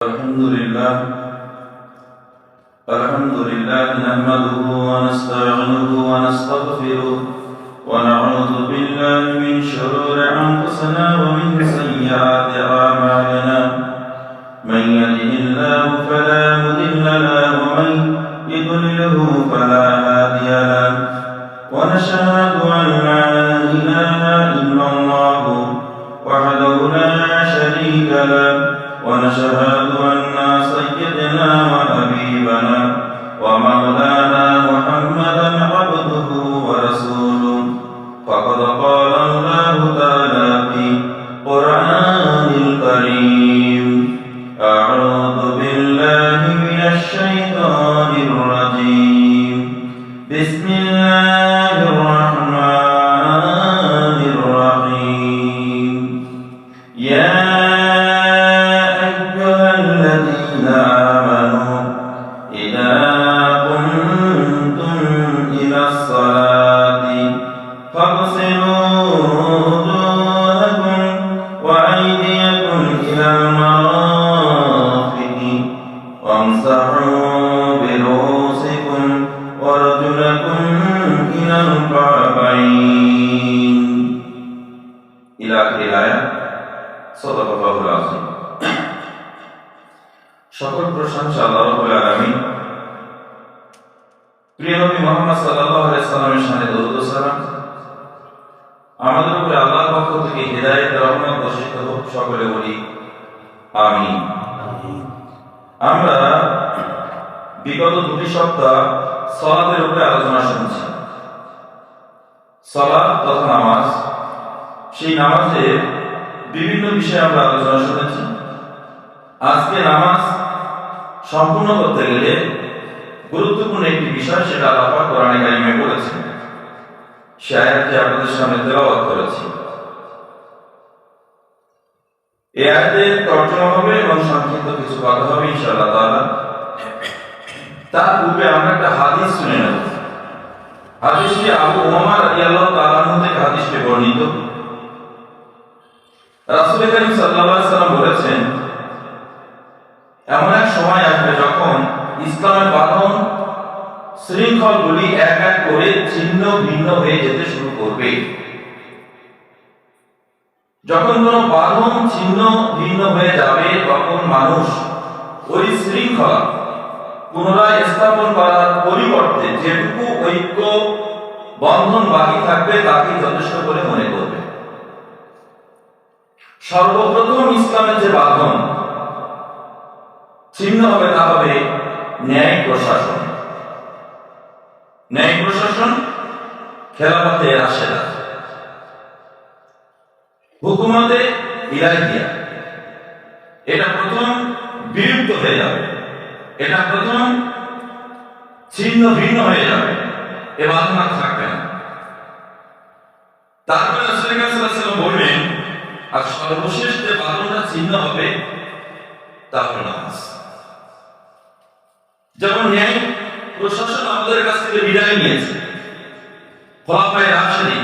الحمد لله نحمده ونستعينه ونستغفره ونعوذ بالله من شرور أنفسنا ومن سيئات أعمالنا من يهده الله فلا مضل له ومن يضلله فلا هادي له ونشهد أن لا إله إلا الله وحده لا شريك له ونشهد أن سيدنا وحبيبنا ومولانا محمدا عبده ورسوله فقد قال الله تعالى في القرآن الكريم أعوذ بالله من الشيطان الرجيم بسم الله الرحمن الرحيم يا সকল প্রশংসা আল্লাহ রাব্বুল আলামিন। প্রিয় নবী মুহাম্মদ সাল্লাল্লাহু আলাইহি সাল্লামের শানে দরুদ ও সালাম। আমাদের উপরে আল্লাহর পক্ষ থেকে হিদায়াত রহমত বর্ষিত হোক, সকলে বলি আমিন। আমরা বিগত দুটি সপ্তাহ সালাতের উপরে আলোচনা শুনছি। সালাত তথা নামাজ, সেই নামাজের বিভিন্ন বিষয়ে আমরা আলোচনা শুনেছি। আজকে নামাজ সম্পূর্ণ করতে গেলে গুরুত্বপূর্ণ একটি বিষয়, সেটা আল্লাহ পাক কোরআনে কারিমে বলেছেন। সে আয়াতটি আপনাদের সামনে তেলাওয়াত করেছি। এই আয়াতের তর্জমা হবে এবং সংক্ষিপ্ত কিছু কথা হবে ইনশাআল্লাহ তাআলা। তার পূর্বে আমরা একটা হাদিস শুনে নেব। হাদিসটি আবু উমামা রাদিয়াল্লাহু তাআলা আনহু থেকে হাদিসটি বর্ণিত। রাসূল করিম সাল্লাল্লাহু আলাইহি ওয়াসাল্লাম বলেছেন, এমন এক সময় আসবে যখন ইসলামের বাঁধন শৃঙ্খলগুলি এক এক করে ছিন্ন ভিন্ন হয়ে যেতে শুরু করবে। যখন কোন বাঁধন ছিন্ন ভিন্ন হয়ে যাবে, তখন মানুষ ওই শৃঙ্খলা পুনরায় স্থাপন করার পরিবর্তে যেটুকু ঐক্য বন্ধন বাকি থাকবে তাকে যথেষ্ট করে মনে করবে। সর্বপ্রথম ইসলামের যে বাঁধন ছিন্ন হবে তা হবে ন্যায় প্রশাসন। ন্যায় প্রশাসন খেলাফতে রাশেদা, হুকুমতে ইলাহিয়া, এটা প্রথম বিলুপ্ত হয়ে যাবে, এটা প্রথম ছিন্ন ভিন্ন হয়ে যাবে, এ বাঁধন আর থাকবে না। তারপরে রাসূল সাল্লাল্লাহু আলাইহি ওয়াসাল্লাম বললেন, আর সর্বশেষ যে বাঁধনটা ছিন্ন হবে তা হলো নামাজ। যেমন ন্যায় প্রশাসন আমাদের কাছ থেকে বিদায় নিয়েছে, খোলাফায়ে রাশিদিন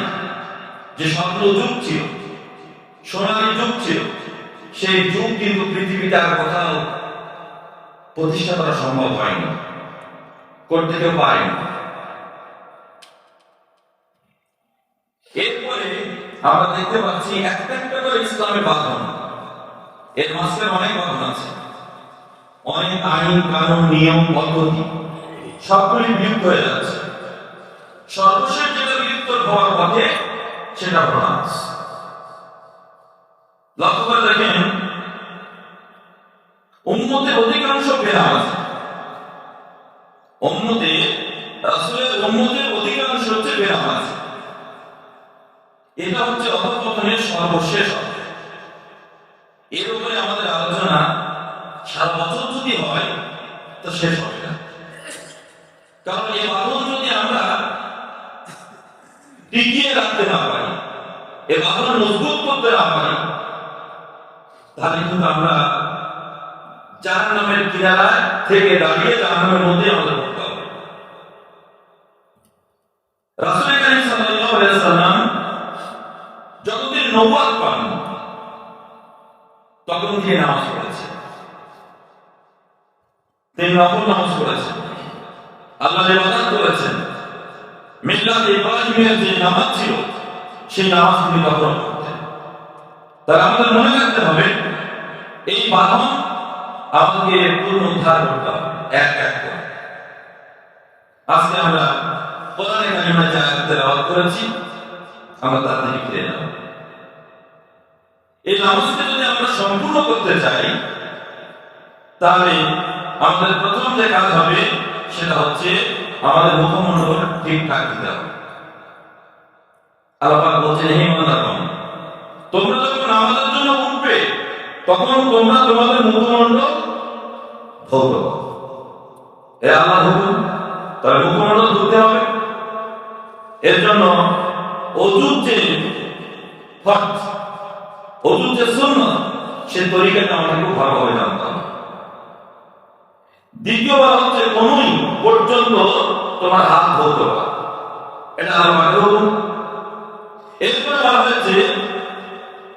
যে স্বপ্ন যুগ ছিল, সোনালী যুগ ছিল, সেই যুগ কিন্তু পৃথিবীতে আর কোথাও প্রতিষ্ঠা করা সম্ভব হয়নি, করতে কেউ পারেনি। এরপরে আমরা দেখতে পাচ্ছি একটা একটা করে ইসলামের বাঁধন, এর মাঝখানে অনেক বাঁধন আছে, অনেক আইন কানুন নিয়ম পদ্ধতি সবগুলি বিলুপ্ত হয়ে যাচ্ছে। সর্বশেষ যেটা বিলুপ্ত হওয়ার পথে সেটা হলো নামাজ। লক্ষ্য করে দেখেন, উম্মতের অধিকাংশ বেনামাজ, রাসূলের উম্মতের অধিকাংশ হচ্ছে বেনামাজ। এটা হচ্ছে অধঃপতনের সর্বশেষ। এর উপরে আমাদের আলোচনা সারা বছর যদি হয় তো শেষ হবে না, কারণ এই বাঁধন যদি আমরা টিকিয়ে রাখতে না পারি, এই বাঁধন মজবুত করতে না পারি, তাহলে কিন্তু আমরা জাহান্নামের কিনারায় থেকে দাঁড়িয়ে জাহান্নামের মধ্যে আমাদের পড়তে হবে। রাসূল করিম সাল্লাল্লাহু আলাইহি ওয়াসাল্লাম যতদিন নবুয়ত পান তখন তিনি নামাজ পড়েছেন। তিনি নফল নামাজ পড়েছেন, আল্লাহর ইবাদত করেছেন। মিল্লাত ইব্রাহিমের যে নামাজ ছিল সেই নামাজ তিনি তখন করতেন। তাই আমাদের মনে রাখতে হবে এই বাঁধন আমাদেরকে পুনরুদ্ধার করতে হবে এক এক করে। আজকে আমরা কোরআনে কারিমে যে আয়াত তেলাওয়াত করেছি আমরা তার দিকে ফিরে যাব। এই নামাজকে যদি আমরা সম্পূর্ণ করতে চাই তাহলে আমাদের প্রথম যে কাজ হবে সেটা হচ্ছে আমাদের মুখমণ্ডল ঠিকঠাক দিতে হবে। আল্লাহ পাক বলছেন, হে বান্দাগণ, তোমরা যখন নামাজের জন্য উঠবে তখন তোমরা তোমাদের মুখমণ্ডল ধৌত করো। এ আল্লাহর হুকুম, তবে মুখমণ্ডল ধুতে হবে। এর জন্য ওযুর যে ফরজ, ওযুর যে সুন্নাত, সে তরিকাটা আমাকে খুব ভালোভাবে জানতে হবে। দ্বিতীয়বার হচ্ছে কোনই পর্যন্ত তোমার হাত ধৌত করা, এটা আল্লাহর হুকুম। এরপরে বলা হয়েছে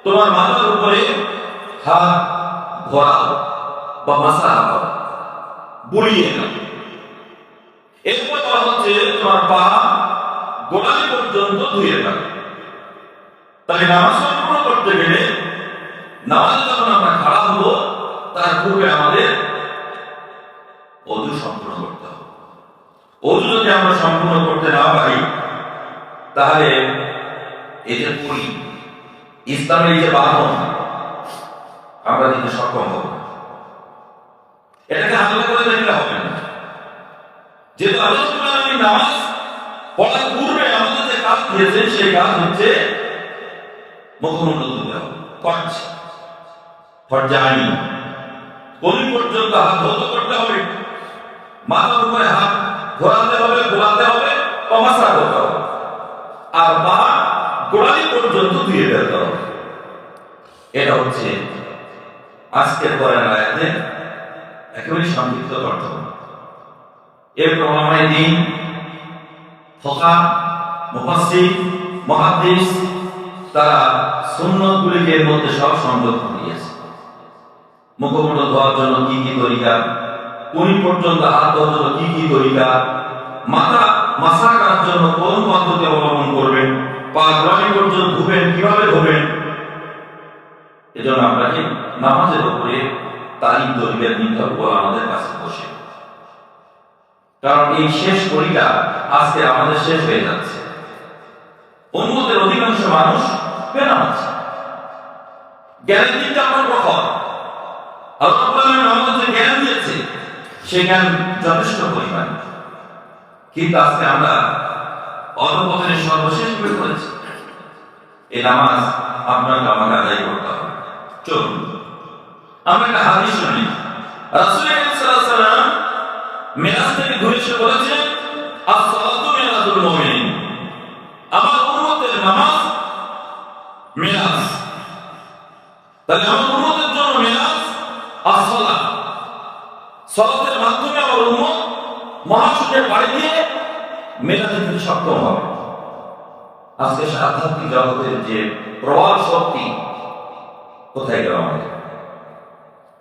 তোমার মাথার উপরে হাত ঘোরাও বা মাসা করো, বুলিয়ে নাও। এরপর বলা হচ্ছে তোমার পা গোড়ালি পর্যন্ত ধুয়ে রাখো। তাই নামাজ সম্পূর্ণ করতে গেলে নামাজে যখন আমরা খাড়া হব তার পূর্বে আমাদের ওযু সম্পূর্ণ করতে হবে। ওযু যদি আমরা সম্পূর্ণ করতে না পারি তাহলে এই যে পুরি ইসলামের এই যে বাঁধন আমরা দিতে সক্ষম হব না। এটাকে হালকা করে দেখলে হবে না। যেহেতু আল্লাহ তাআলা নামাজ পড়ার পূর্বে আমাদের যে কাজ দিয়েছেন সেই কাজ হচ্ছে মুখমণ্ডল ধুতে হবে। ফরজ আইন কোনি পর্যন্ত হাত ধৌত করতে হবে, মাথার উপরে হাত ঘোরাতে হবে, ঘোরাতে হবে, মাসা করতে হবে, আর পা গোড়ালি পর্যন্ত ধুয়ে ফেলতে হবে। এটা হচ্ছে আজকের কোরআন আয়াতে একেবারে সংক্ষিপ্ত অর্থ। এরপর উলামায়ে দ্বীন, ফুকাহা, মুফাসসির, মুহাদ্দিস তারা সুন্নতগুলিকে এর মধ্যে সব সংযোগ করিয়েছে। মুখমণ্ডল ধোয়ার জন্য কি কি তরিকা, কোনি পর্যন্ত হাত ধোয়ার জন্য কি কি তরিকা, মাথা মাসা করার জন্য কোন পদ্ধতি অবলম্বন করবেন, পা গোড়ালি পর্যন্ত ধুবেন কিভাবে ধুবেন। এজন্য আপনাকে নামাজের উপরে তালিম তরিকা নিতে হবে আমাদের কাছে বসে। কারণ এই শেষ তরিকা আজকে আমাদের শেষ হয়ে যাচ্ছে। উম্মতের অধিকাংশ মানুষ বেনামাজ। জ্ঞানের দিকটা আপনার প্রখর, আল্লাহ তাআলা আমাদের যে জ্ঞান দিয়েছে সেই জ্ঞান যথেষ্ট পরিমাণ, কিন্তু আজকে আমরা অধঃপতনের সর্বশেষ হয়ে পড়েছি। এই নামাজ আপনাকে আমাকে আদায় করতে হবে। চলুন আমরা একটা হাদিস শুনি। রাসূল সাল্লাল্লাহু আলাইহি ওয়াসাল্লাম মিরাজ থেকে ঘুরে এসে বলেছেন, আস-সালাতু মিরাজুল মুমিনিন, আমার উম্মতের নামাজ মিরাজ। তাহলে আমার উম্মতের জন্য মিরাজ as-সালাত, সালাতের মাধ্যমে আমার উম্মত মহাসূর্যের বাড়ি দিয়ে মেরাজে যেতে সক্ষম হবে। আজকে আধ্যাত্মিক জগতের যে প্রবাল শক্তি কোথায় গেল আমাদের?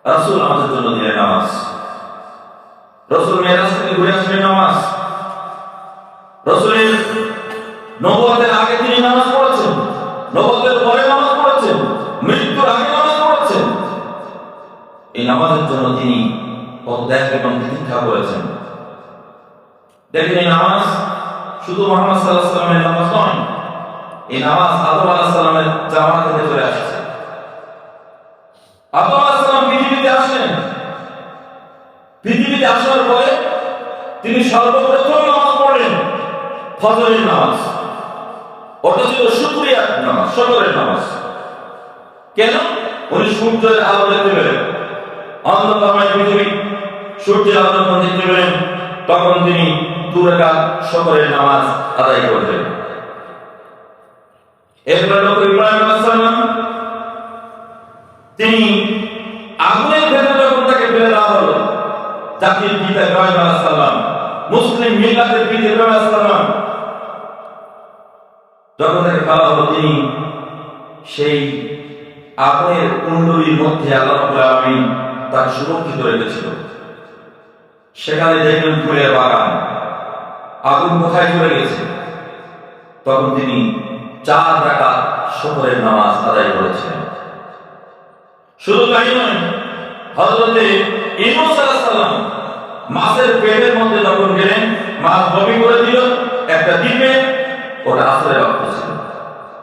রাসূল আমাদের জন্য দিলেন নামাজ। রাসূল মেরাজ থেকে ঘুরে আসলেন নামাজ। রাসূলের নবুয়তের আগে তিনি নামাজ পড়েছেন, নবুয়তের পরে নামাজ পড়েছেন, মৃত্যুর আগে নামাজ পড়েছেন। এই নামাজের জন্য তিনি কত ত্যাগ এবং তিতিক্ষা করেছেন। দেখেন এই নামাজ শুধু মুহাম্মদ সাল্লাল্লাহু আলাইহি ওয়াসাল্লামের নামাজ নয়, এই নামাজ আদম আলাইহিস সালামের জামানা থেকে চলে আসছে। আদম আলাইহিস সালাম পৃথিবীতে আসলেন, পৃথিবীতে আসার পরে তিনি সর্বপ্রথম নামাজ পড়লেন ফজরের নামাজ। ওটা ছিল শুকরিয়ার নামাজ, শুকরের নামাজ। কেন? উনি সূর্যের আলো দেখতে পেলেন, অন্ধকারময় পৃথিবী, সূর্যের আলো যখন দেখতে পেলেন তখন তিনি 2 রাকাত শুকরের নামাজ আদায় করলেন। এরপরে নবী ইব্রাহিম আলাইহিস সালাম তিনি আগুনের ভেতরে যখন তাকে ফেলে দেওয়া হলো, জাতির পিতা ইব্রাহিম আলাইহিস সালাম, মুসলিম মিল্লাতের পিতা ইব্রাহিম আলাইহিস সালাম, যখন তাকে ফেলা হলো তিনি সেই আগুনের কুণ্ডলীর মধ্যে আল্লাহ রাব্বুল আলামিন তাকে সুরক্ষিত রেখেছিল। সেখানে দেখলেন ফুলের বাগান, আগুন কোথায় চলে গেছে। তখন তিনি 4 রাকাত শুকরের নামাজ আদায় করেছিলেন। শুধু তাই নয়, হযরতে ইউনূস আলাইহিস সালাম মাছের পেটের মধ্যে যখন গেলেন, মাছ বমি করে দিল একটা দ্বীপে, ওটা আসরের ওয়াক্ত ছিল।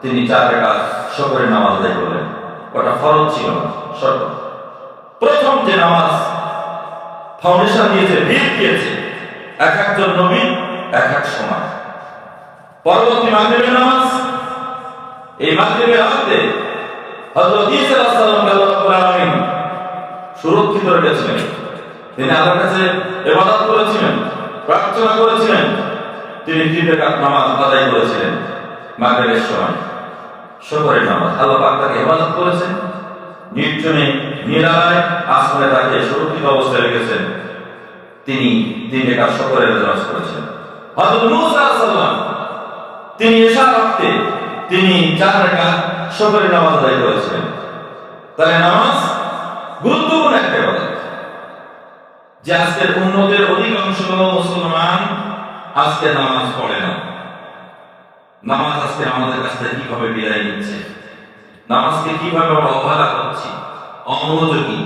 তিনি 4 রাকাত শুকরের নামাজ আদায় করলেন। ওটা ফরজ ছিল না, শর্ত। প্রথম যে নামাজ ফাউন্ডেশন দিয়েছে, ভিত দিয়েছে, এক একজন নবী এক এক সময়। পরবর্তী মাগরিবের নামাজ, এই মাগরিবের রাতে হযরত ঈসা আলাইহিস সালামকে আল্লাহ রাব্বুল আলামিন সুরক্ষিত রেখেছিলেন। তিনি আল্লাহর কাছে ইবাদত করেছিলেন, প্রার্থনা করেছিলেন। তিনি 3 রাকাত নামাজ আদায় করেছিলেন মাগরিবের সময়, শুকরের নামাজ। আল্লাহ পাক তাকে ইবাদত করেছেন, নির্জনে নিরালায় আসমানে তাকে সুরক্ষিত অবস্থায় রেখেছেন। তিনি 3 রাকাত শুকরের নামাজ করেছেন। হযরত মূসা আলাইহিস সালাম তিনি এশার ওয়াক্তে তিনি 4 রাকাত শুকরের নামাজ আদায় করেছিলেন। তাই নামাজ গুরুত্বপূর্ণ একটা ইবাদত, যে আজকের উম্মতের অধিকাংশ মুসলমান আজকে নামাজ পড়ে না। নামাজ আজকে আমাদের কাছ থেকে কিভাবে বিদায় নিচ্ছে, নামাজকে কিভাবে আমরা অবহেলা করছি, অমনোযোগী।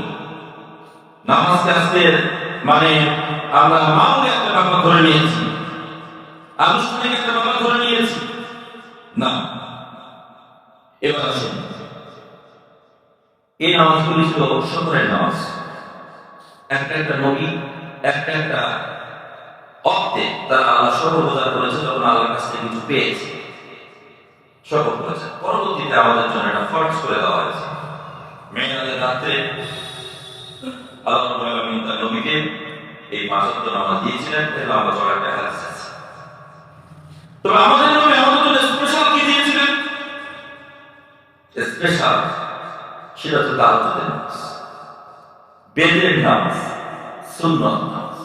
নামাজকে আজকে মানে আমরা মামুলি একটা ব্যাপার ধরে নিয়েছি, আনুষ্ঠানিক একটা ব্যাপার ধরে নিয়েছি। না, এবার আসুন, এই নামাজগুলি ছিল শুকরের নামাজ। একটা একটা নবী একটা একটা অর্থে তারা আল্লাহ শুকর গুজার করেছে যখন আল্লাহর কাছ থেকে কিছু পেয়েছে, শুকর করেছে। পরবর্তীতে আমাদের জন্য এটা ফরজ করে দেওয়া হয়েছে। মেরাজের রাতে আল্লাহ রাব্বুল আলামিন তার নবীকে এই 5 ওয়াক্ত নামাজ দিয়েছিলেন। এটা আমরা সবাই একটা হাদিস আছে। তবে আমাদের নবী আমাদের জন্য স্পেশাল কি দিয়েছিলেন? স্পেশাল সেটা হচ্ছে তাহাজ্জুদের নামাজ, বেদের নামাজ, সুন্নত নামাজ।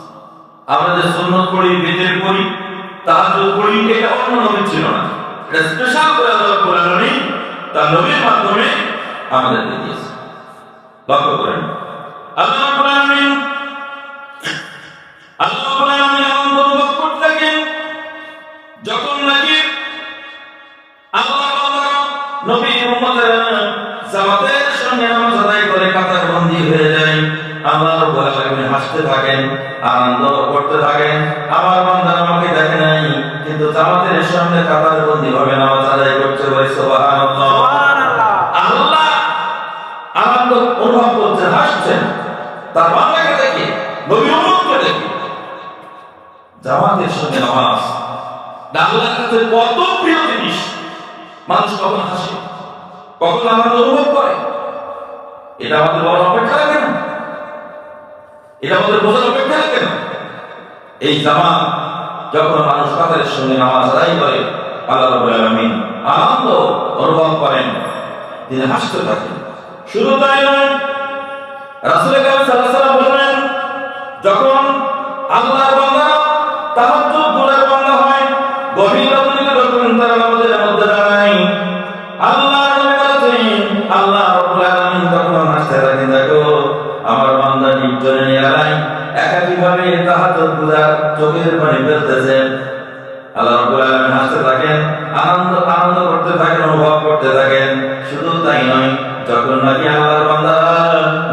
আমরা যে সুন্নত পড়ি, বেদের পড়ি, তাহাজ্জুদ পড়ি, এটা অন্য নবী ছিল না। এটা স্পেশাল করে আল্লাহ রাব্বুল আলামিন তার নবীর মাধ্যমে আমাদেরকে দিয়েছে। লক্ষ্য করেন, আল্লাহ রাব্বুল আলামিন অনুভব করতে থাকেন যখন নাকি আল্লাহ নবীর উম্মতেরা জামাতের সঙ্গে নামাজ আদায় করে কাতার বন্দী হয়ে যায়। আল্লাহ রাব্বুল আলামিন হাসতে থাকেন, আনন্দ করতে থাকেন, আমার বান্দা আমাকে দেখে নাই কিন্তু জামাতের সঙ্গে কাতার বন্দী ভাবে নামাজ আদায় করছে। বলে সুবহানাল্লাহ, আল্লাহ আনন্দ অনুভব করছেন, হাসছেন তার বান্দাকে দেখে, নবীর উম্মতকে দেখে। জামাতের সঙ্গে নামাজ আল্লাহর কাছে কত প্রিয় জিনিস। মানুষ কখন হাসে, কখন আনন্দ অনুভব করে, এটা আমাদের বড় অপেক্ষা লাগে না? এটা আমাদের বোঝার অপেক্ষা লাগে না? এই জামাত যখন মানুষ কাতারের সঙ্গে নামাজ আদায় করে, আল্লাহ রাব্বুল আলামিন আনন্দ অনুভব করেন, তিনি হাসতে থাকেন। শুধু তাই নয়, রাসূল কারীম সাল্লাল্লাহু আলাইহি ওয়াসাল্লাম বলেন, যখন আল্লাহর বান্দা তাহাজ্জুদ গুনার বান্দা হয়, গভীর রাতে যখন তারা নামাজের মধ্যে দাঁড়ায়, আল্লাহর নবী বলেন, আল্লাহ রাব্বুল আলামিন তখন হাসতে থাকেন, দেখো আমার বান্দা নির্জনে নিরালায় একাকীভাবে তাহাজ্জুদ গুজার চোখের পানি ফেলতেছেন। আল্লাহ রাব্বুল আলামিন হাসতে থাকেন, আনন্দ করতে থাকেন, অনুভব করতে থাকেন। শুধু তাই নয়, যখন নাকি আল্লাহর বান্দা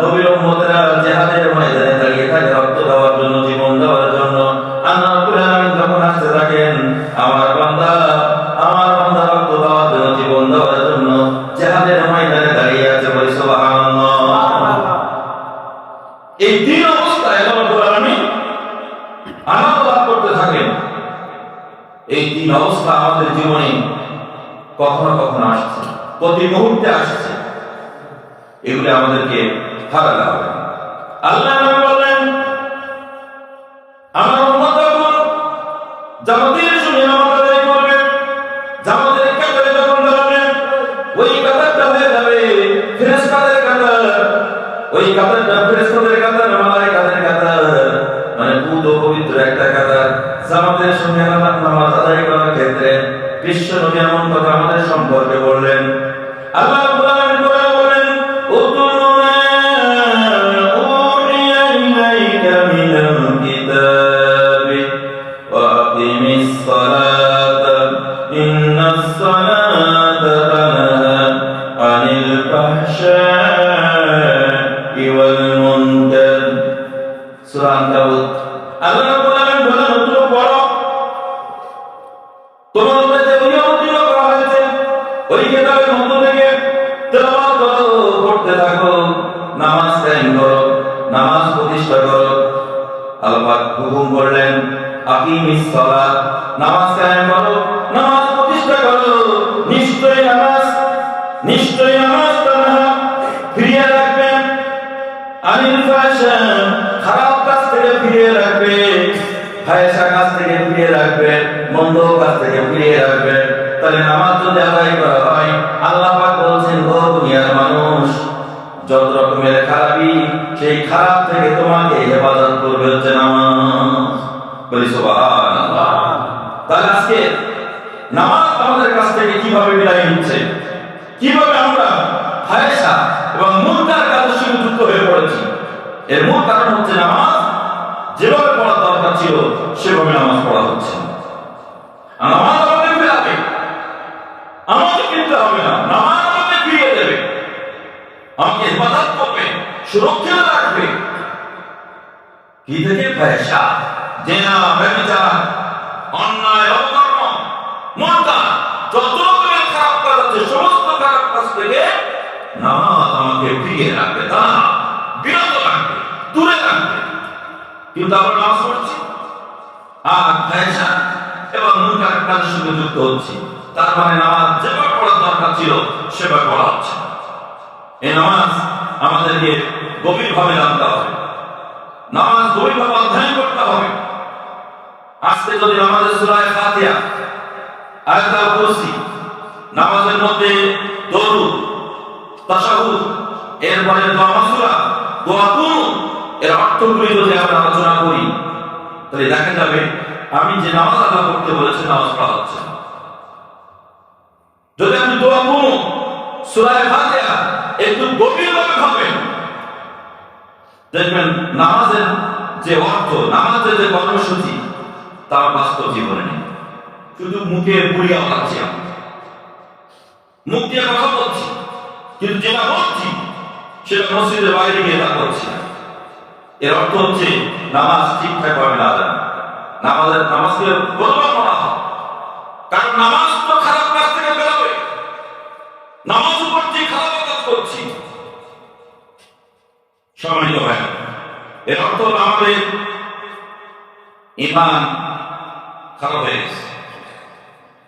নবীর উম্মতেরা জিহাদের ময়দানে দাঁড়িয়ে থাকে রক্ত দেওয়ার জন্য, জীবন দেওয়ার জন্য, আল্লাহ রাব্বুল আলামিন তখন হাসতে থাকেন, আমার বান্দা রক্ত দেওয়ার জন্য, জীবন দেওয়ার জন্য জিহাদের ময়দানে দাঁড়িয়ে আছে। বলি সুবহানাল্লাহ। এই 3 অবস্থায় আল্লাহ রাব্বুল আলামিন আনন্দ লাভ করতে থাকেন। এই 3 অবস্থা আমাদের জীবনে কখনো কখনো আসছে, প্রতি মুহূর্তে আসছে। এগুলো আমাদেরকে হারাতে হবে। আল্লাহ নবী বলেন, আমার উম্মত যখন জামাতের সঙ্গে নামাজ আদায় করবে, জামাতের কাতারে যখন দাঁড়াবে, ওই কাতারটা হয়ে যাবে ফেরেশতাদের কাতার। ওই কাতারটা ফেরেশতাদের কাতার, মালায়েকাদের কাতার, মানে পুত পবিত্র একটা কাতার। জামাতের সঙ্গে নামাজ আদায় করার ক্ষেত্রে বিশ্ব নবী এমন কথা আমাদের সম্পর্কে বললেন। আল্লাহ রাব্বুল আলামিন বলেন, উতলু মা উহিয়া ইলাইকা মিনাল কিতাব সূরা আনকাবুত। আল্লাহ রাব্বুল আলামিন বলেন, তোমরা পড়ো, তোমাদের যে অবতীর্ণ করা হয়েছে ওই কিতাবের মধ্য থেকে তেলাওয়াত করো, পড়তে থাকো, নামাজ কায়েম করো, নামাজ প্রতিষ্ঠা করো। আল্লাহ পাক হুকুম করলেন, আকিমিস সালাত, নামাজ কায়েম করো, নামাজ প্রতিষ্ঠা করো। নিশ্চয়ই নামাজ তারা ফিরিয়ে রাখবে, আনিল ফাহশা, খারাপ কাজ থেকে ফিরিয়ে রাখবে, ফাহশা কাজ থেকে ফিরিয়ে রাখবে, মন্দ কাজ থেকে ফিরিয়ে রাখবে। তাহলে নামাজ যদি আদায় করা হয়, আল্লাহ পাক বলছেন, ও দুনিয়ার মানুষ, যত রকমের খারাপি, সেই খারাপ থেকে তোমাকে হেফাজত করবে হচ্ছে নামাজ। বলি সুবহানাল্লাহ। তাহলে আজকে নামাজ আমাদের কাছ থেকে কিভাবে বিদায় নিচ্ছে, কিভাবে আমরা ফাহশা এবং মুনকার কাজের সঙ্গে যুক্ত হয়ে পড়েছি, এর মূল কারণ হচ্ছে নামাজ যেভাবে পড়ার দরকার ছিল সেভাবে নামাজ পড়া হচ্ছে না। নামাজ আমাদের ফেরাবে, আমাকে কিনতে হবে না, নামাজ আমাকে ফিরিয়ে দেবে, আমাকে হেফাজত করবে, সুরক্ষিত রাখবে। কি থেকে? ফাহশা, জেনা, ব্যভিচার, অন্যায়, অকর্ম, মুনকার, যত রকমের খারাপ কাজ আছে সমস্ত খারাপ কাজ থেকে নামাজ আমাকে ফিরিয়ে রাখবে, তা বিরত রাখবে, দূরে রাখবে। কিন্তু আমরা নামাজ পড়ছি আর ফাহশা এবং মুনকার কাজের সঙ্গে যুক্ত হচ্ছি, তার মানে নামাজ যেভাবে পড়ার দরকার ছিল সেভাবে পড়া হচ্ছে। এই নামাজ আমাদেরকে গভীরভাবে জানতে হবে, নামাজ গভীরভাবে অধ্যয়ন করতে হবে। আজকে যদি নামাজের সূরা ফাতিহা, আয়াতুল কুরসি, নামাজের মধ্যে দরুদ, তাশাহুদ, এরপরে দোয়া মাসুরা, দোয়া কুনুত, এর অর্থগুলি যদি আমরা আলোচনা করি, তাহলে দেখা যাবে আমি যে নামাজ আদা করতে বলেছি নামাজ পড়া হচ্ছে না। যদি আপনি দোয়া কুনুত, সূরা ফাতিহা একটু গভীরভাবে ভাবেন, দেখবেন নামাজের যে অর্থ, নামাজের যে কর্মসূচি, তার বাস্তব জীবনে নেই। শুধু মুখে পুড়িয়া পাচ্ছি, মুখ দিয়ে কথা বলছি, কিন্তু যেটা বলছি সেটা মসজিদের বাইরে গিয়ে তা করছি না। এর অর্থ হচ্ছে নামাজ ঠিকঠাক ভাবে না জানা, নামাজকে বলবার করা হয়। কারণ নামাজ তো খারাপ কাজ থেকে বেরোবে, নামাজ উপর যে খারাপ কাজ করছি। সম্মানিত ভাই, এর অর্থ হলো আমাদের ঈমান খারাপ হয়ে গেছে।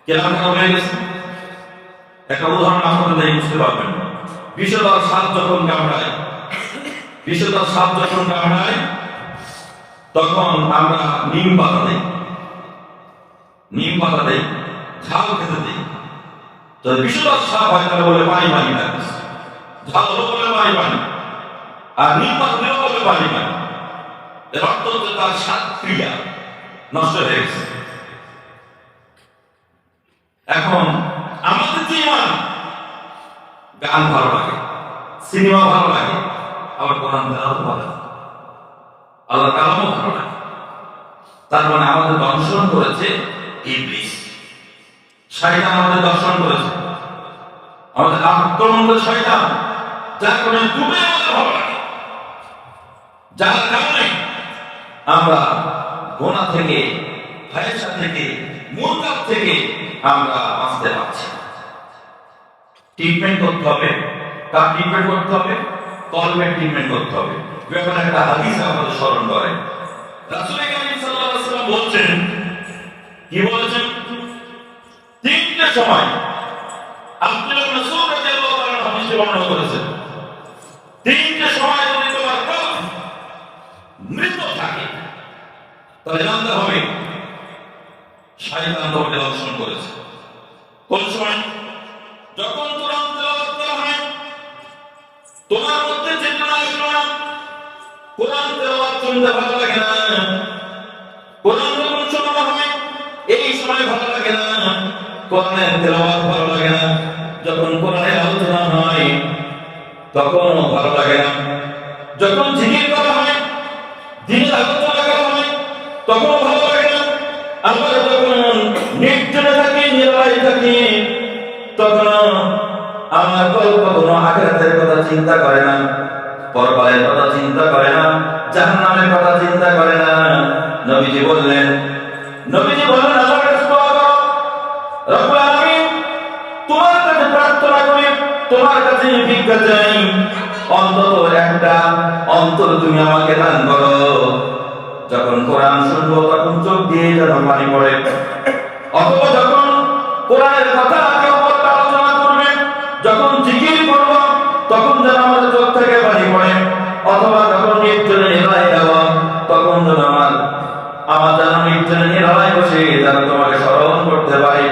কেন খারাপ হয়ে গেছে? একটা উদাহরণ আপনাদের দিয়ে বুঝতে পারবেন। বিষধর সাপ যখন কামড়ায়, তখন আমরা নিম পাতা দেই, ঝাল খেতে দিই। যদি বিষধর সাপ হয় তাহলে বলে পানি লাগছে, ঝাল হলো বলে পানি, আর নিম পাতা দিলেও বলে পানি। এর অর্থ হচ্ছে তার স্বাদ ক্রিয়া নষ্ট হয়ে গেছে। এখন আমাদের যে ঈমান, গান ভালো লাগে, সিনেমা ভালো লাগে, আবার কোরআন তেলাওয়াত ভালো লাগে, আল্লাহর কালামও ভালো লাগে। তার মানে আমাদের দর্শন করেছে ইবলিস, শয়তান আমাদের দর্শন করেছে, আমাদের আক্রমণ করে শয়তান, যার কারণে দুটোই আমাদের ভালো লাগে, যার কারণে আমরা গুনাহ থেকে, ফাহশা থেকে, মুনকার থেকে আমরা বাঁচতে পারছি। ট্রিটমেন্ট করতে হবে, কার ট্রিটমেন্ট করতে হবে? কলমের ট্রিটমেন্ট করতে হবে। ব্যাপারে একটা হাদিস আমাদের স্মরণ করে, রাসূল কারীম সাল্লাল্লাহু আলাইহি ওয়াসাল্লাম বলছেন, কি বলেছেন? তিনটে সময় আব্দুল্লাহ ইবনে মাসউদ রাদিয়াল্লাহু তাআলা হাদিসে বর্ণনা করেছেন, তিনটে সময় যদি তোমার কলব মৃত থাকে তাহলে জানতে হবে শয়তান তোমাকে দর্শন করেছে। কোন সময়? যখন কোরআন তেলাওয়াত করা হয়, তোমার মধ্যে চেতনা আসলো না, কোরআন তেলাওয়াত শুনতে ভালো লাগে না, কোরআন যখন শোনা হয় এই সময় ভালো লাগে না, কোরআনের তেলাওয়াত ভালো লাগে না, যখন কোরআনের আলোচনা হয় তখনও ভালো লাগে না, যখন জিকির করা হয়, দিনের আলোচনা করা হয় তখনও ভালো লাগে না, আবার যখন নির্জনে থাকি, নিরালায় থাকি, তখন আমার কল্প কোনো আখিরাতের কথা চিন্তা করে না, পরকালের কথা চিন্তা করে না, জাহান্নামের কথা চিন্তা করে না। নবীজি বললেন আল্লাহর কাছে দোয়া করো, রব্বুল আলামিন তোমার কাছে প্রার্থনা করি, তোমার কাছে ভিক্ষা চাই, অন্তত একটা অন্তর তুমি আমাকে দান করো। যখন কোরআন শুনবো তখন চোখ দিয়ে যেন পানি পড়ে, অথবা যখন কোরআনের কথা কেউ আলোচনা করবে, যখন জিকির করব তখন যেন আমাদের চোখ থেকে পানি পড়ে, অথবা যখন নির্জনে নিরালায় যাব তখন যেন আমার যেন নির্জনে নিরালায় বসে যেন তোমাকে স্মরণ করতে পারি।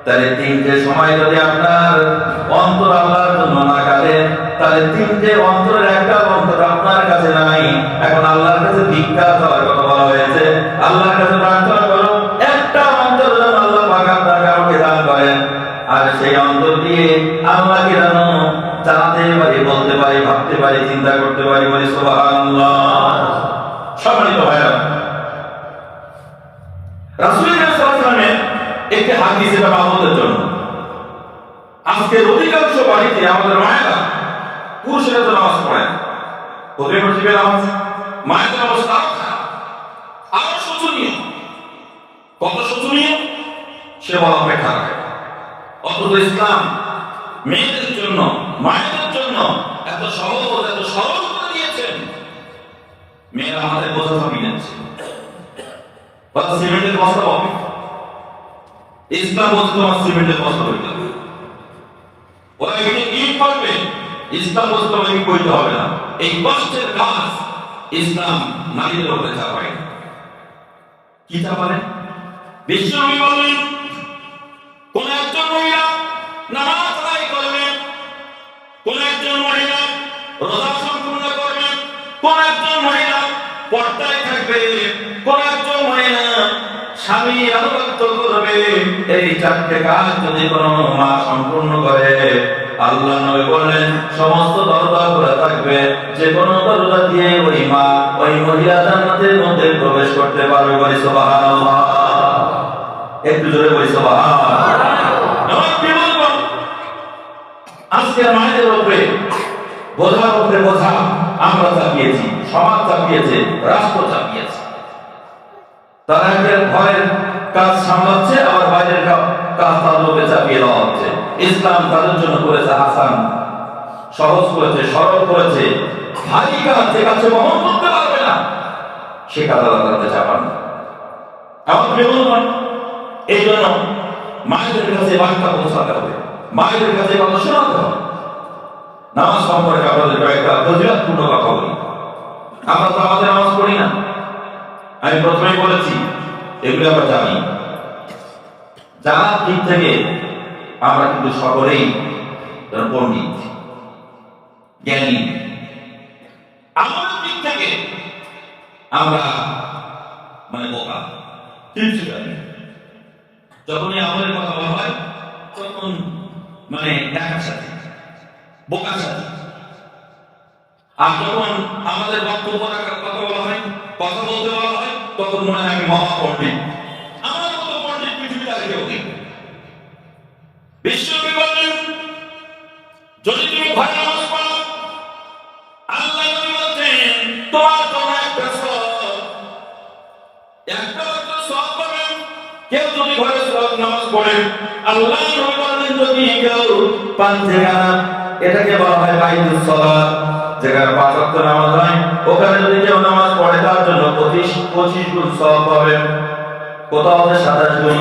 তাহলে তিনটে সময় যদি আপনার অন্তর আল্লাহর জন্য না কাঁদে, তাহলে তিনটে অন্তরের একটা অন্তর আপনার কাছে নাই। এখন আল্লাহর কাছে ভিক্ষা চাওয়ার কথা বলা হয়েছে, আল্লাহর কাছে প্রার্থনা করো একটা অন্তর যেন আল্লাহ পাক আপনার কাউকে দান করেন, আর সেই অন্তর দিয়ে আল্লাহকে যেন জানাতে পারি, বলতে পারি, ভাবতে পারি, চিন্তা করতে পারি। বলি সুবহানাল্লাহ। সম্মানিত ভাইরা, রাসূলুল্লাহ সাল্লাল্লাহু আলাইহি ওয়াসাল্লামের একটি হাদিস, এটা বাবুদের জন্য। আজকের অধিকাংশ বাড়িতে আমাদের মায়েরা পুরুষেরা তো নামাজ পড়ে, প্রতি মসজিদে নামাজ, মায়েদের অবস্থা আরো শোচনীয়। কত শোচনীয় সে বলা অপেক্ষা রাখে। অথচ ইসলাম মেয়েদের জন্য, মায়েদের জন্য এত সহজ, এত সরল করে দিয়েছেন। মেয়েরা আমাদের বোঝা থামিয়ে নিচ্ছে, সিমেন্টের বস্তা পাবে, ইসলাম বলছে তোমার সিমেন্টের বস্তা হইতে হবে। ওরা ইট পারবে, ইসলাম বলছে তোমার ইট বইতে হবে না। এই কষ্টের কাজ ইসলাম নারীদের উপরে চাপায়। কি চাপালে? বিশ্বনবী বললেন, কোন একজন মহিলা নামাজ আদায় করবে, কোন একজন মহিলা রোজা সম্পূর্ণ করবে, কোন একজন মহিলা পর্দায় থাকবে, কোন একজন মহিলা স্বামীর আনুগত্য করবে, এই চারটে কাজ যদি কোনো মা সম্পূর্ণ করে, আল্লাহ নবী বললেন সমস্ত দরজা খোলা থাকবে, যে কোনো দরজা দিয়ে ওই মা, ওই মহিলা জান্নাতের মধ্যে প্রবেশ করতে পারবে। বলি সুবহানাল্লাহ। একটু জোরে বলি সুবহানাল্লাহ। আজকের মায়েদের উপরে বোঝার উপরে বোঝা আমরা চাপিয়েছি, সমাজ চাপিয়েছে, রাষ্ট্র চাপিয়েছে। তারা ঘরের কাজ সামলাচ্ছে, আবার বাইরের কাজ তার লোকে চাপিয়ে দেওয়া হচ্ছে। ইসলাম তাদের জন্য করেছে আসান, সহজ করেছে, সরল করেছে। ভারী কাজ যে কাছে বহন করতে পারবে না, সে কাজ আল্লাহ তাদের চাপান। আমার প্রিয় বন্ধুগণ, এই জন্য মায়েদের কাছে বার্তা পৌঁছাতে হবে, মায়েদের কাছে কথা শোনাতে হবে। নামাজ সম্পর্কে আপনাদের কয়েকটা ফজিলতপূর্ণ কথা বলি। আমরা তো আমাদের নামাজ পড়ি না, আমি প্রথমেই বলেছি, এগুলো আমরা জানি। জানার দিক থেকে আমরা কিন্তু সকলেই পণ্ডিত, জ্ঞানী। আমাদের দিক থেকে আমরা বোকা, কিছু জানি। যখনই আমাদের কথা বলা হয় তখন একার সাথে, বোকার সাথে। আর যখন আমাদের বক্তব্য রাখার কথা বলা হয়, কথা বলতে বলা হয়, তখন মনে হয় আমি মহা পণ্ডিত। আমার মতো পণ্ডিত পৃথিবীতে আর কেউ নেই। বিশ্বনবী বলেন, যদি তুমি ঘরে নামাজ পড়ো, আল্লাহ নবী বলেন তোমার জন্য একটা সওয়াব পাবেন। কেউ যদি ঘরে নামাজ পড়ে, আল্লাহ নবী বলেন যদি কেউ পাঞ্জেখানা, এটাকে বলা হয় বাইতুস সালাত, যেখানে 5 ওয়াক্ত নামাজ হয়, ওখানে যদি কেউ নামাজ পড়ে তার জন্য 25 গুণ সওয়াব পাবে। কোথাও আছে 27 গুণ,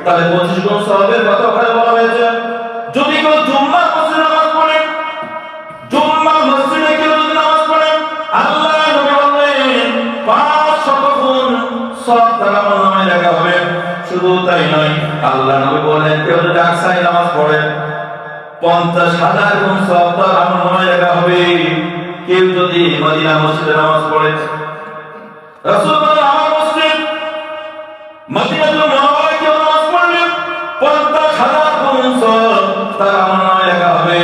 তাহলে 25 গুণ সওয়াবের কথা ওখানে বলা হয়েছে। যদি কেউ জুম্মার মসজিদে নামাজ পড়ে, জুম্মার মসজিদে কেউ যদি নামাজ পড়ে, আল্লাহ নবী বলেন 500 গুণ সওয়াব তার আমলনামায় লেখা হবে। শুধু তাই নয়, আল্লাহ নবী বলেন কেউ যদি আকসায় নামাজ পড়ে, 50,000 গুণ সওয়াব তার আমলনামায় লেখা হবে। কেউ যদি মদিনা মসজিদে নামাজ পড়ে, রাসূল বলেন আমার মসজিদ মদিনাতুল মুনাওয়ারায় কেউ নামাজ পড়লে 50,000 গুণ সওয়াব তার আমলনামায় লেখা হবে।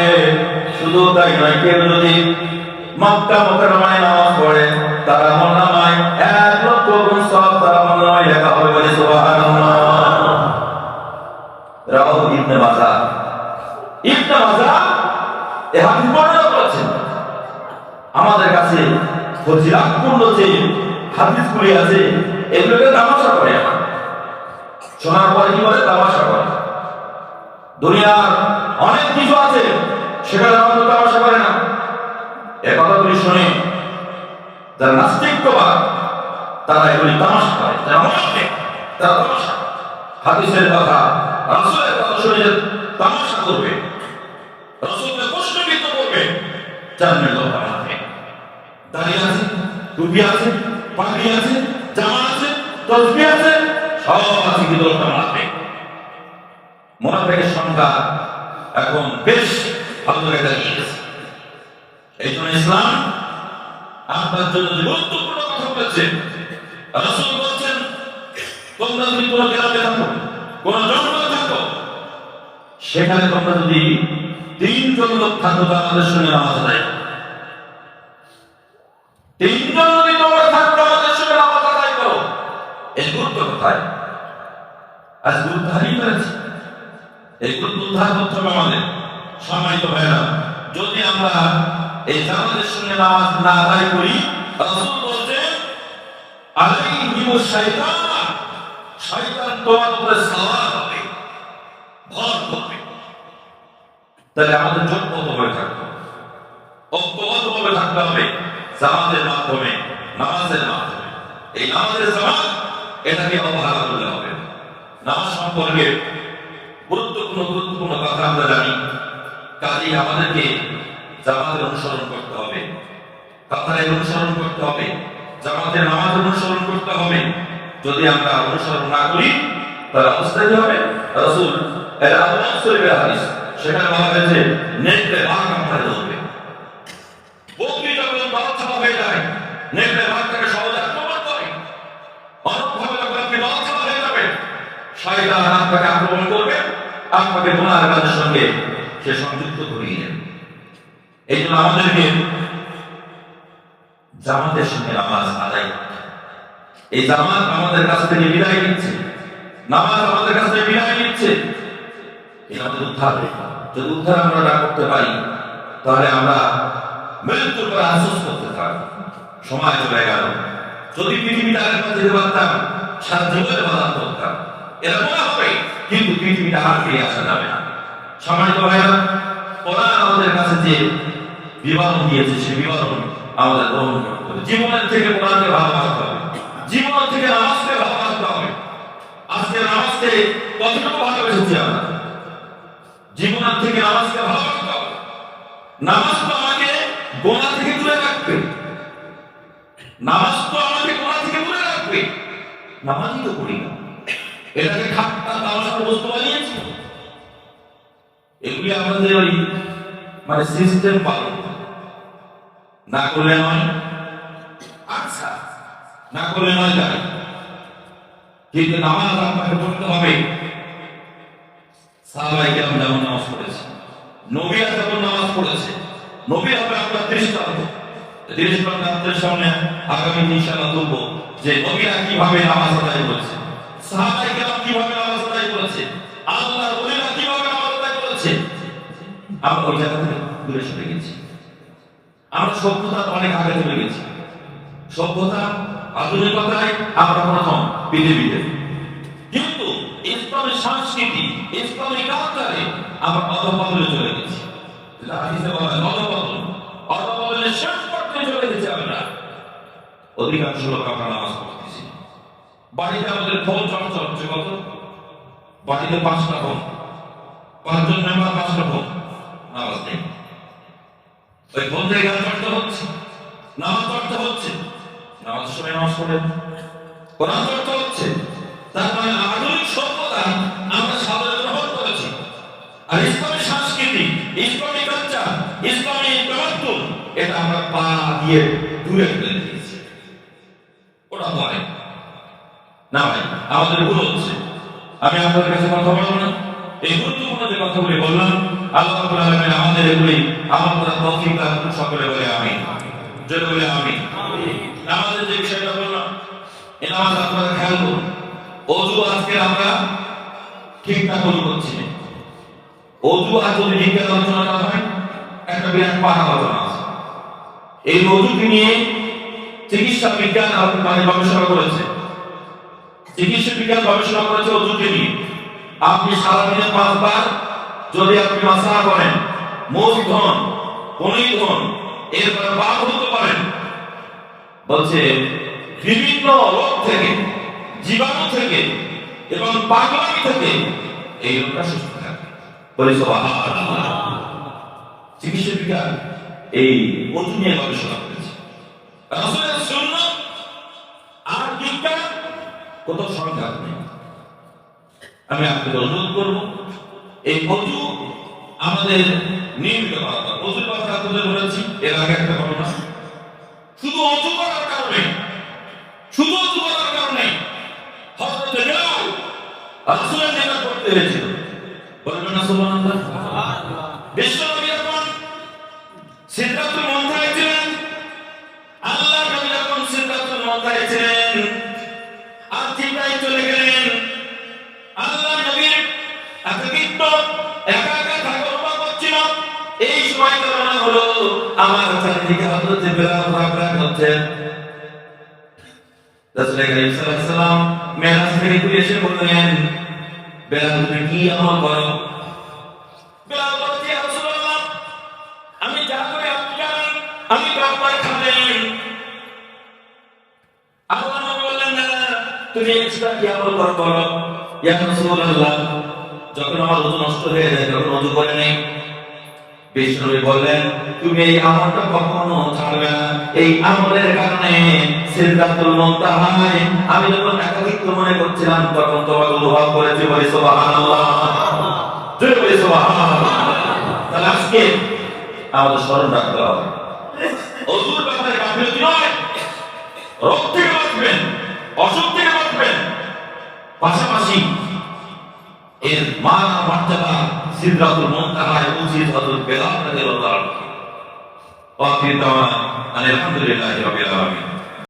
শুধু তাই নয়, কেউ যদি মক্কা মুকাররমায় নামাজ পড়ে, তার আমলনামায় 1 লক্ষ গুণ সওয়াব তার আমলনামায় লেখা হবে। বলে সুবহানাল্লাহ। রাওয়াহু ইবনে মাজাহ। ইবনে মাজাহ এই হাদিস বর্ণনা করেছেন। আমাদের কাছে ফজিলাতপূর্ণ যে হাদিসগুলি আছে এগুলোকে তামাশা করে আমার শোনার পরে কি করে তামাশা করে। দুনিয়ার অনেক কিছু আছে সেটা আমাদের তামাশা করে না। এ কথাগুলি শুনে যারা নাস্তিকবাদ তারা এগুলি তামাশা করে, যারা মুনাফিক তারা তামাশা হাদিসের কথা রাসূলের কথা শুনে যে তামাশা করবে, রাসূলকে প্রশ্নবিদ্ধ করবে, জানবে লোক মুনাফিক। দাঁড়িয়ে আছে, টুপি আছে, পাগড়ি আছে, জামা আছে, তসবিহ আছে, সব আছে কিন্তু লোকটা মুনাফিক। মুনাফিকের সংখ্যা এখন বেশ ভালো জায়গায় দাঁড়িয়ে গেছে। এই জন্য ইসলাম আপনার জন্য যে গুরুত্বপূর্ণ কথা বলেছে, রাসূল বলছেন তোমরা যদি কোনো গ্রামে থাকো, কোনো জঙ্গলে থাকো, সেখানে তোমরা যদি 3 জন লোক থাকো আমাদের সঙ্গে নামাজ আদায় করো। 3 জন যদি তোমরা থাকো আমাদের সঙ্গে নামাজ আদায় করো, এই গুরুত্ব কোথায়? আজ গুরুত্ব হারিয়ে ফেলেছি। এই গুরুত্ব উদ্ধার করতে হবে আমাদের। সম্মানিত ভাইরা, যদি আমরা এই জামাতের সঙ্গে নামাজ না আদায় করি, রাসূল বলেন আলাইহিমুশ শাইতান, শয়তান তোমার উপরে সওয়ার হবে, ভর করবে। তাহলে আমাদের জোটবদ্ধভাবে থাকতে হবে, ঐক্যবদ্ধভাবে থাকতে হবে জামাতের মাধ্যমে, নামাজের মাধ্যমে। এই নামাজের জামাত এটাকে অবহেলা করলে হবে। নামাজ সম্পর্কে গুরুত্বপূর্ণ কথা আমরা জানি, কাজেই আমাদেরকে জামাতের অনুসরণ করতে হবে, কাতারের অনুসরণ করতে হবে, জামাতের নামাজ অনুসরণ করতে হবে। যদি আমরা অনুসরণ না করি তাহলে অবস্থা কি হবে? রাসূল এর আবু শরীফের হাদিস সেখানে বলা হয়েছে নেকড়ে বাঘ কামড়ে ধরবে। বকরি যখন বাচ্চা হয়ে যায়, নেকড়ে বাঘটাকে সহজে আক্রমণ করে। অনুভবে যখন আপনি বাচ্চা হয়ে যাবে, শয়তান আপনাকে আক্রমণ করবে, আপনাকে গুনাহের কাজের সঙ্গে সে সংযুক্ত করিয়ে দেবে। এই জন্য আমাদেরকে জামাতের সঙ্গে নামাজ আদায় করতে হবে। এই জামাত আমাদের কাছ থেকে বিদায় নিচ্ছে, নামাজ আমাদের কাছ থেকে বিদায় নিচ্ছে। এই আমাদের উদ্ধার, যদি উদ্ধার আমরা না করতে পারি তাহলে আমরা মৃত্যুর পর আফসোস করতে থাকবো। সময় চলে গেল, যদি পৃথিবীটা আরেকবার যেতে পারতাম সারা জীবনে বাধা করতাম, এরা মনে হবে, কিন্তু পৃথিবীটা আর ফিরে আসা যাবে না। সম্মানিত ভাইরা, কোরআন আমাদের কাছে যে বিবরণ দিয়েছে সেই বিবরণ আমাদের গ্রহণ করতে হবে। জীবনের থেকে কোরআনকে ভালোবাসতে হবে, জীবন থেকে নামাজকে ভালোবাসতে হবে। আজকে নামাজকে কতটুকু ভালোবেসেছি আমরা? জীবনের থেকে নামাজকে ভালোবাসতে হবে। নামাজ তো আমাকে গোনা থেকে দূরে রাখবে, নামাজ তো আমাকে গোনা থেকে দূরে রাখবে। নামাজই তো করি না, এটাকে ঠাট্টা তামাশার বস্তু বানিয়েছি। এগুলি আমাদের ওই মানে সিস্টেম পালন না করলে নয়, আচ্ছা না করলে নয় যায়, কিন্তু নামাজ আপনাকে পড়তে হবে। সাহাবায়ে কেরাম যেমন নামাজ পড়েছে, নবীরা যেমন নামাজ পড়েছে, নবী হবে আপনার দৃষ্টান্ত। দৃষ্টান্ত আপনাদের সামনে আগামী ইনশাআল্লাহ তুলব যে নবীরা কিভাবে নামাজ আদায় করেছে, সাহাবায়ে কেরাম কিভাবে নামাজ আদায় করেছে, আল্লাহর ওলিরা কিভাবে নামাজ আদায় করেছে। আমরা ওই জায়গা থেকে দূরে সরে গেছি, আমরা সভ্যতার অনেক আগে চলে গেছি। সভ্যতা আধুনিকতায় আমরা প্রথম পৃথিবীতে, কিন্তু ইসলামী সংস্কৃতি, ইসলামী কালচারে আমরা অধঃপতনে চলে গেছি। হাদিসে বলা হয় অধঃপতনের শেষ পর্যায়ে চলে গেছি আমরা। অধিকাংশ লোক আমরা নামাজ পড়তেছি, বাড়িতে আমাদের ফোন চর্চা হচ্ছে। কত বাড়িতে 5টা ফোন, 5 জন মেম্বার 5টা ফোন, নামাজ নেই। ওই ফোন থেকে গান চর্চা হচ্ছে, নামাজ চর্চা হচ্ছে, নামাজের সময় নামাজ পড়েন, কোরআন চর্চা হচ্ছে। তার মানে আধুনিক সভ্যতা আমরা সাদরে গ্রহণ করেছি, আর ইসলামী সংস্কৃতি, ইসলামী কালচার, ইসলামী তামাদ্দুন এটা আমরা পা দিয়ে দূরে ফেলে দিয়েছি। ওটা হয় না ভাই, আমাদের ভুল হচ্ছে। আমি আপনাদের কাছে কথা বলবো না, এই গুরুত্বপূর্ণ যে কথাগুলি বললাম, আল্লাহ রাব্বুল আলামিন আমাদের এগুলি আমল করার তৌফিক দান করুন। সকলে বলে আমিন, জোরে বলে আমিন। নামাজের যে বিষয়টা বললাম, এই নামাজ আপনারা খেয়াল করুন। ওযু আজকে আমরা ঠিকঠাক করে করছি না। ওযু আর যদি ঠিকঠাক আলোচনা করা হয়, একটা বিরাট পাড়া আলোচনা আছে। এই ওযুকে নিয়ে চিকিৎসা বিজ্ঞান গবেষণা করেছে, চিকিৎসা বিজ্ঞান গবেষণা করেছে অজুকে নিয়ে। আপনি সারাদিনে 5 বার যদি আপনি মাসাহ করেন, মুখ ধোন, কনুই ধোন, এরপরে পা ধুতে পারেন, বলছে বিভিন্ন রোগ থেকে, জীবাণু থেকে এবং পাগলামি থেকে এই লোকটা সুস্থ থাকে। বলে সুবহানাল্লাহ। চিকিৎসা বিজ্ঞান এই অজু নিয়ে গবেষণা করেছে। রাসূলের সুন্নাত আর বিজ্ঞান কত সংঘাত নেই। আমি আপনাকে অনুরোধ করবো এই অজু আমাদের নিয়মিত করা দরকার। অজুর কথা আপনাদের বলেছি এর আগে একটা ঘটনা। শুধু অজু করার কারণে, শুধু অজু করার কারণে হযরত বিলাল রাসূলের নিকট করতে হয়েছিল। বলবেন না সুবহানাল্লাহ? বিশ্বনবী যখন সিদরাতুল মুনতাহায় ছিলেন, আল্লাহ নবী যখন সিদরাতুল মুনতাহায় ছিলেন, আর জিবরাইল চলে গেলেন। আল্লাহ নবীর একাকিত্ব, একা একা থাকা অনুভব করছিল। এই সময় তো মনে হলো আমার চারিদিকে হযরত বিলাল ঘোরাফেরা করছেন। রাসূল কারীম সাল্লাল্লাহু আলাইহি ওয়াসাল্লাম মেরাজ থেকে ফিরে এসে বললেন, বিলাল তুমি কি আমল করো? বিলাল বলছে, ইয়া রাসূলুল্লাহ, আমি যা করি আপনি জানেন, আমি তো আপনার খাদেম। আল্লাহ নবী বললেন, না তুমি এক্সট্রা কি আমল করো? ইয়া রাসূলুল্লাহ, যখন আমার ওযু নষ্ট হয়ে যায়, যখন ওযু করে নেই, বিশ্বনবী বললেন, তুমি এই আমলটা কখনো ছাড়বে না। এই আমলের কারণে সিদরাতুল মুনতাহায় আমি যখন একাকিত্ব মনে করছিলাম, তখন তোমাকে অনুভব করেছি। বলি সুবহানাল্লাহ, জোরে বলি সুবহানাল্লাহ। তাহলে আজকে আমাদের স্মরণ রাখতে হবে, ওযুর ব্যাপারে গাফিলতি নয়। রোগ থেকে বাঁচবেন, অসুখ থেকে বাঁচবেন, পাশাপাশি এর মান আর মর্যাদা সিদরাতুল মুনতাহায় উচিত হযরত বিলাল রাদিয়াল্লাহু তাআলা। ওয়া আখির দাওয়ানা আলহামদুলিল্লাহি রাব্বিল আলামিন।